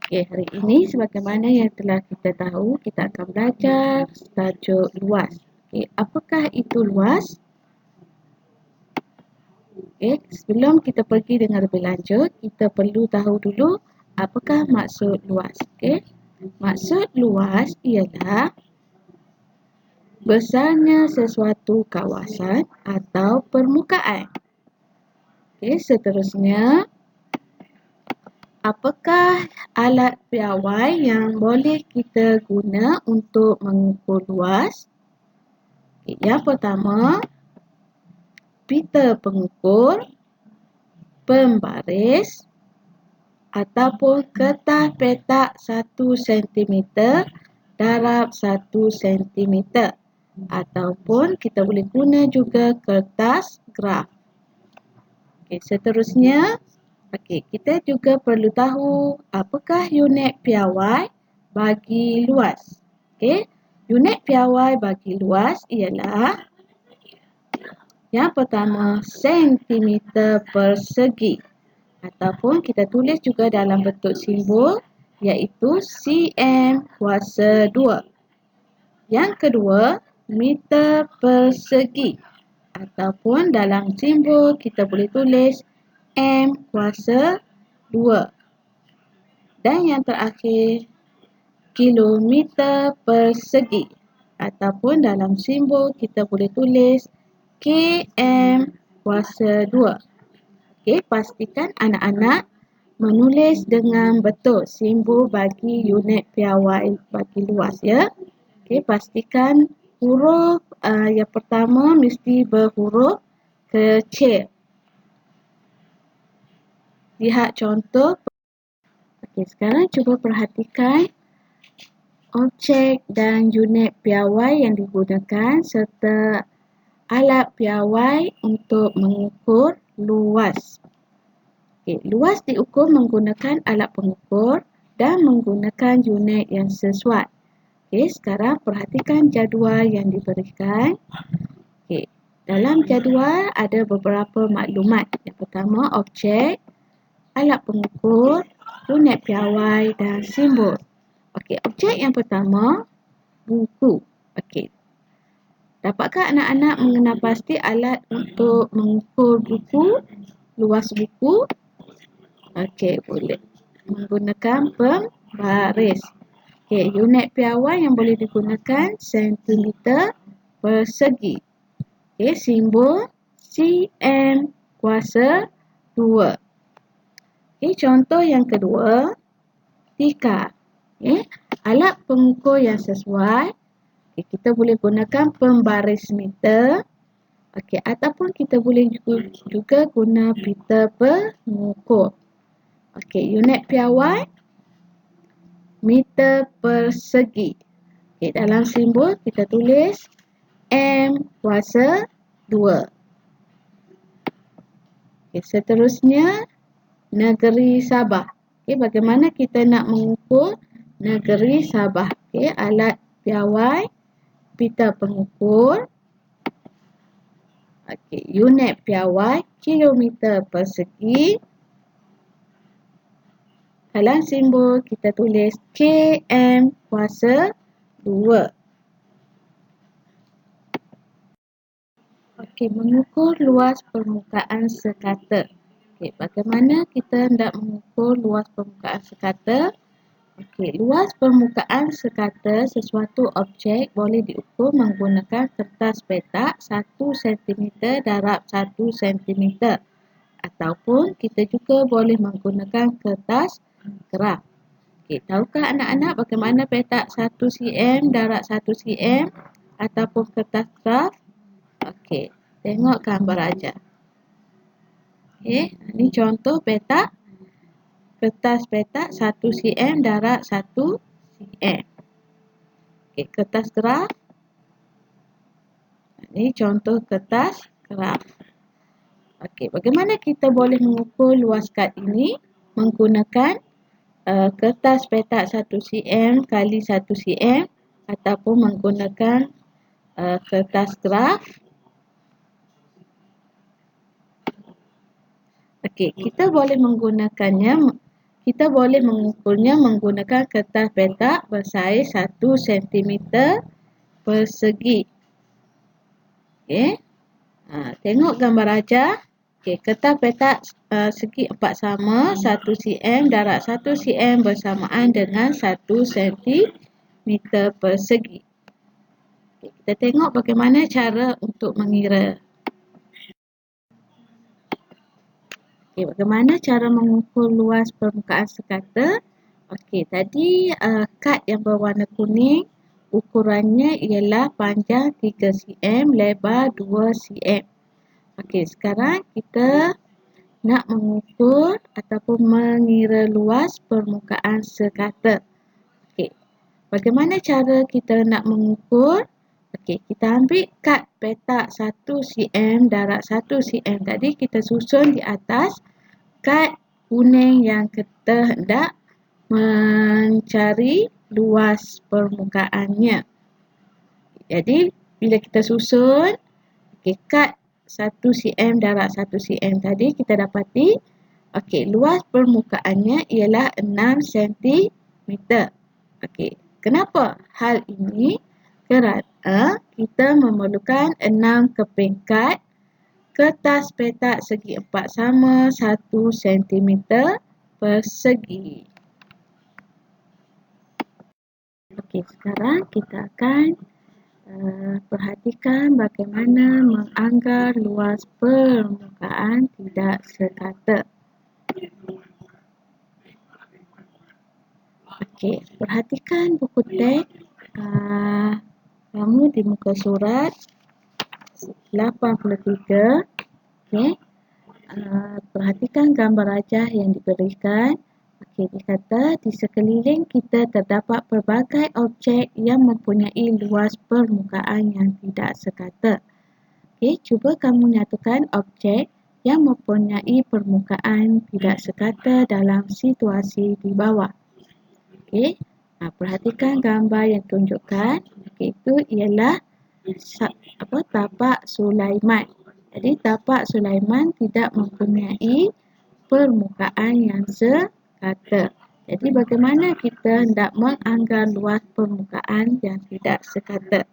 Okey, hari ini sebagaimana yang telah kita tahu, kita akan belajar tajuk luas. Okey, apakah itu luas? Okey, sebelum kita pergi dengan lebih lanjut, kita perlu tahu dulu apakah maksud luas. Okey, maksud luas ialah besarnya sesuatu kawasan atau permukaan. Okey, seterusnya, apakah alat piawai yang boleh kita guna untuk mengukur luas? Yang pertama, pita pengukur, pembaris ataupun kertas petak 1 cm darab 1 cm ataupun kita boleh guna juga kertas graf. Okey, seterusnya, kita juga perlu tahu apakah unit piawai bagi luas. Okey, unit piawai bagi luas ialah yang pertama sentimeter persegi ataupun kita tulis juga dalam bentuk simbol iaitu cm kuasa 2. Yang kedua, meter persegi ataupun dalam simbol kita boleh tulis m kuasa 2. Dan yang terakhir, kilometer persegi ataupun dalam simbol kita boleh tulis km kuasa 2. Okey, pastikan anak-anak menulis dengan betul simbol bagi unit piawai bagi luas ya. Okey, pastikan huruf yang pertama mesti berhuruf kecil. Lihat contoh. Okey, sekarang cuba perhatikan objek dan unit piawai yang digunakan serta alat piawai untuk mengukur luas. Okay, luas diukur menggunakan alat pengukur dan menggunakan unit yang sesuai. Okay, sekarang perhatikan jadual yang diberikan. Okay, dalam jadual ada beberapa maklumat. Yang pertama, objek, alat pengukur, unit piawai dan simbol. Okay, objek yang pertama, buku. Okay, dapatkah anak-anak mengenal pasti alat untuk mengukur buku, luas buku? Okey, boleh. Menggunakan pembaris. Okey, unit piawai yang boleh digunakan sentimeter persegi. Okey, simbol cm kuasa 2. Okey, contoh yang kedua, tikar. Okey, alat pengukur yang sesuai. Okey, kita boleh gunakan pembaris meter. Okey, ataupun kita boleh juga guna pita pengukur. Okey, unit piawai meter persegi. Okey, dalam simbol kita tulis m kuasa 2. Okey, seterusnya negeri Sabah. Okey, bagaimana kita nak mengukur negeri Sabah? Okey, alat piawai, pita pengukur. Okey, unit piawai kilometer persegi. Dalam simbol kita tulis km kuasa 2. Okey, mengukur luas permukaan sekata. Okey, bagaimana kita hendak mengukur luas permukaan sekata? Okey, luas permukaan sekata sesuatu objek boleh diukur menggunakan kertas petak 1 cm darab 1 cm ataupun kita juga boleh menggunakan kertas graf. Okey, tahukah anak-anak bagaimana petak 1 cm darab 1 cm ataupun kertas graf? Okey, tengok gambar aja. Okey, ini contoh petak. Kertas petak 1 cm darab 1 cm. Okey, kertas graf. Ini contoh kertas graf. Okey, bagaimana kita boleh mengukur luas kad ini? Menggunakan kertas petak 1 cm kali 1 cm ataupun menggunakan kertas graf. Okey, kita boleh menggunakannya, kita boleh mengukurnya menggunakan kertas petak bersaiz 1 cm persegi. Okey. Tengok gambar ajar. Okey, kertas petak segi 4 sama 1 cm darab 1 cm bersamaan dengan 1 cm persegi. Okey, kita tengok bagaimana cara untuk mengira. Okey, bagaimana cara mengukur luas permukaan sekata? Okey, tadi kad yang berwarna kuning ukurannya ialah panjang 3 cm, lebar 2 cm. Okey, sekarang kita nak mengukur ataupun mengira luas permukaan sekata. Okey, bagaimana cara kita nak mengukur? Okey, kita ambil kad petak 1 cm darab 1 cm. Tadi kita susun di atas kad kuning yang kita hendak mencari luas permukaannya. Jadi, bila kita susun, kad 1 cm darab 1 cm tadi kita dapati, luas permukaannya ialah 6 cm. Kenapa hal ini? Kerana kita memerlukan 6 keping kad kertas petak segi 4 sama 1 cm persegi. Sekarang kita akan perhatikan bagaimana menganggar luas permukaan tidak sekata. Perhatikan buku teks kamu di muka surat 83. Perhatikan gambar ajar yang diberikan. Dikata di sekeliling kita terdapat pelbagai objek yang mempunyai luas permukaan yang tidak sekata. Cuba kamu nyatakan objek yang mempunyai permukaan tidak sekata dalam situasi di bawah. Perhatikan gambar yang tunjukkan. Itu ialah tapak Sulaiman. Jadi tapak Sulaiman tidak mempunyai permukaan yang sekata. Jadi bagaimana kita hendak menganggar luas permukaan yang tidak sekata?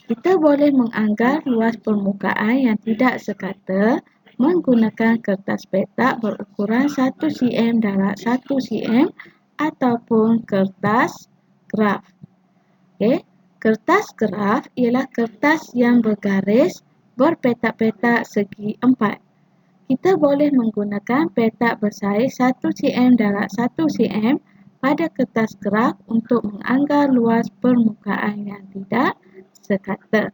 Kita boleh menganggar luas permukaan yang tidak sekata menggunakan kertas petak berukuran 1 cm darab 1 cm ataupun kertas graf. Kertas graf ialah kertas yang bergaris berpetak-petak segi 4. Kita boleh menggunakan petak bersaiz 1 cm darab 1 cm pada kertas graf untuk menganggar luas permukaan yang tidak sekata.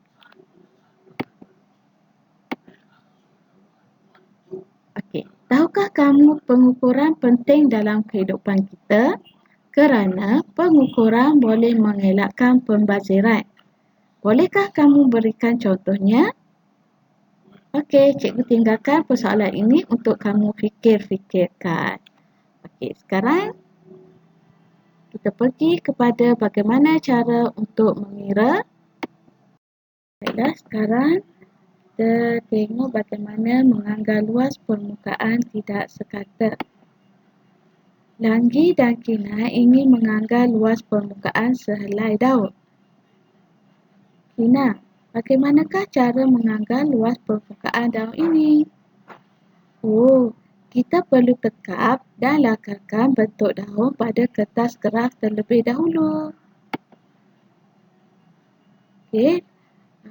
Tahukah kamu pengukuran penting dalam kehidupan kita? Kerana pengukuran boleh mengelakkan pembaziran. Bolehkah kamu berikan contohnya? Cikgu tinggalkan persoalan ini untuk kamu fikir-fikirkan. Sekarang kita pergi kepada bagaimana cara untuk mengira. Sekarang kita tengok bagaimana menganggar luas permukaan tidak sekata. Langgi dan Kina ingin menganggar luas permukaan sehelai daun. Kina, bagaimanakah cara menganggar luas permukaan daun ini? Kita perlu tekap dan lakarkan bentuk daun pada kertas graf terlebih dahulu.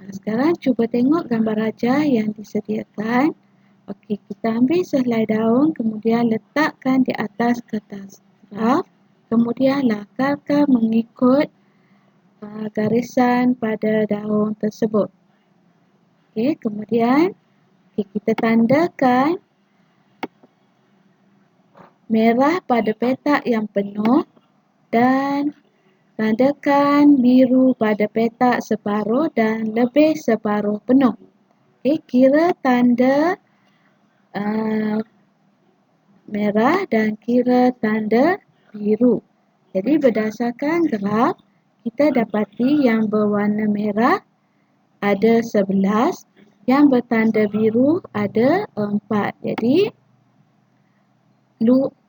Sekarang cuba tengok gambar ajar yang disediakan. Kita ambil sehelai daun, kemudian letakkan di atas kertas graf, kemudian lakarkan mengikut garisan pada daun tersebut. Kemudian kita tandakan merah pada petak yang penuh dan tandakan biru pada petak separuh dan lebih separuh penuh. Kira tanda merah dan kira tanda biru. Jadi berdasarkan graf, kita dapati yang berwarna merah ada 11 Yang bertanda biru ada 4. Jadi,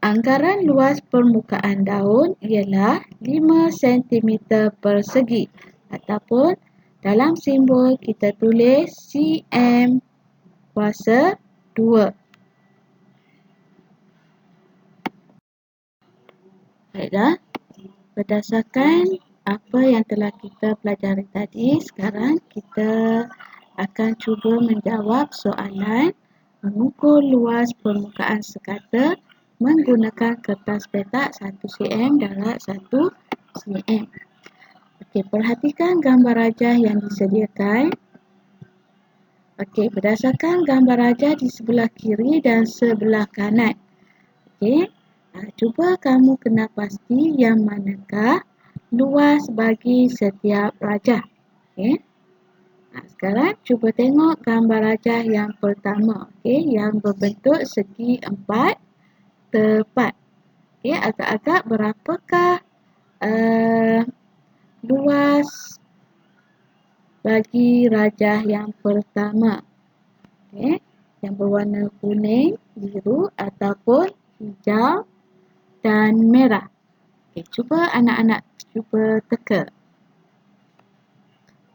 anggaran luas permukaan daun ialah 5 cm persegi. Ataupun dalam simbol kita tulis cm kuasa 2. Baiklah, berdasarkan apa yang telah kita pelajari tadi, sekarang kita akan cuba menjawab soalan mengukur luas permukaan sekata menggunakan kertas petak 1 cm darab 1 cm. Okey, perhatikan gambar rajah yang disediakan. Okey, berdasarkan gambar rajah di sebelah kiri dan sebelah kanan. Okey, cuba kamu kena pasti yang manakah luas bagi setiap rajah. Okey. Sekarang cuba tengok gambar rajah yang pertama. Okey, yang berbentuk segi 4 tepat. Okey, agak-agak berapakah luas bagi rajah yang pertama? Okey, yang berwarna kuning, biru ataupun hijau dan merah. Okey, cuba anak-anak cuba teka.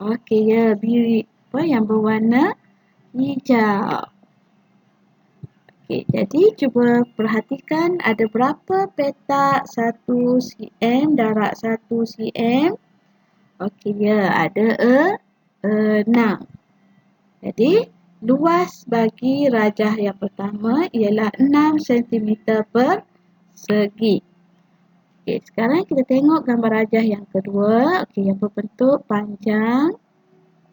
Okey, ya, biru yang berwarna hijau. Okey, jadi cuba perhatikan ada berapa petak 1 cm darab 1 cm. Okey, ya, ada 6. Jadi, luas bagi rajah yang pertama ialah 6 cm persegi. Okey, sekarang kita tengok gambar rajah yang kedua. Okey, yang berbentuk panjang.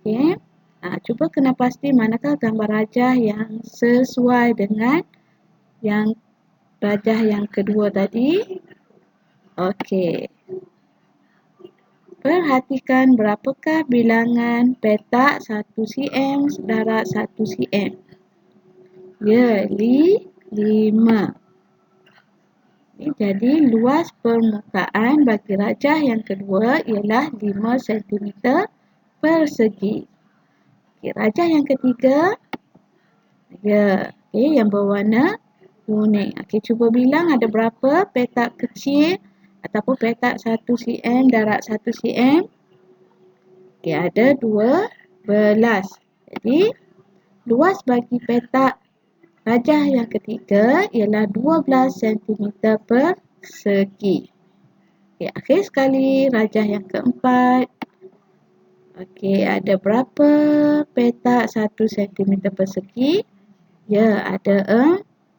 Okey. Cuba kena pasti manakah gambar rajah yang sesuai dengan yang rajah yang kedua tadi. Okey. Perhatikan berapakah bilangan petak 1 cm darab 1 cm. Ya, 5. Jadi, luas permukaan bagi rajah yang kedua ialah 5 cm persegi. Okey, rajah yang ketiga. Ya, okey, yang berwarna kuning. Okey, cuba bilang ada berapa petak kecil ataupun petak 1 cm darab 1 cm. Okey, ada 12. Jadi, luas bagi petak rajah yang ketiga ialah 12 cm persegi. Okey, akhir sekali rajah yang keempat. Okey, ada berapa petak 1 cm persegi? Ya, ada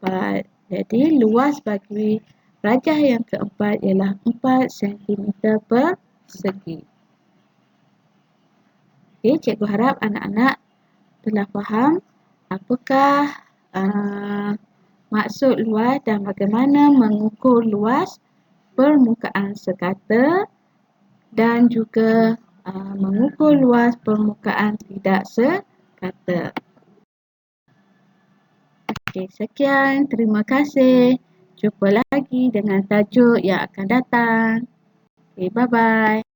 4. Jadi, luas bagi rajah yang keempat ialah 4 cm persegi. Okey, cikgu harap anak-anak telah faham apakah maksud luas dan bagaimana mengukur luas permukaan sekata dan juga mengukur luas permukaan tidak sekata. Okey, sekian. Terima kasih. Jumpa lagi dengan tajuk yang akan datang. Okey, bye-bye.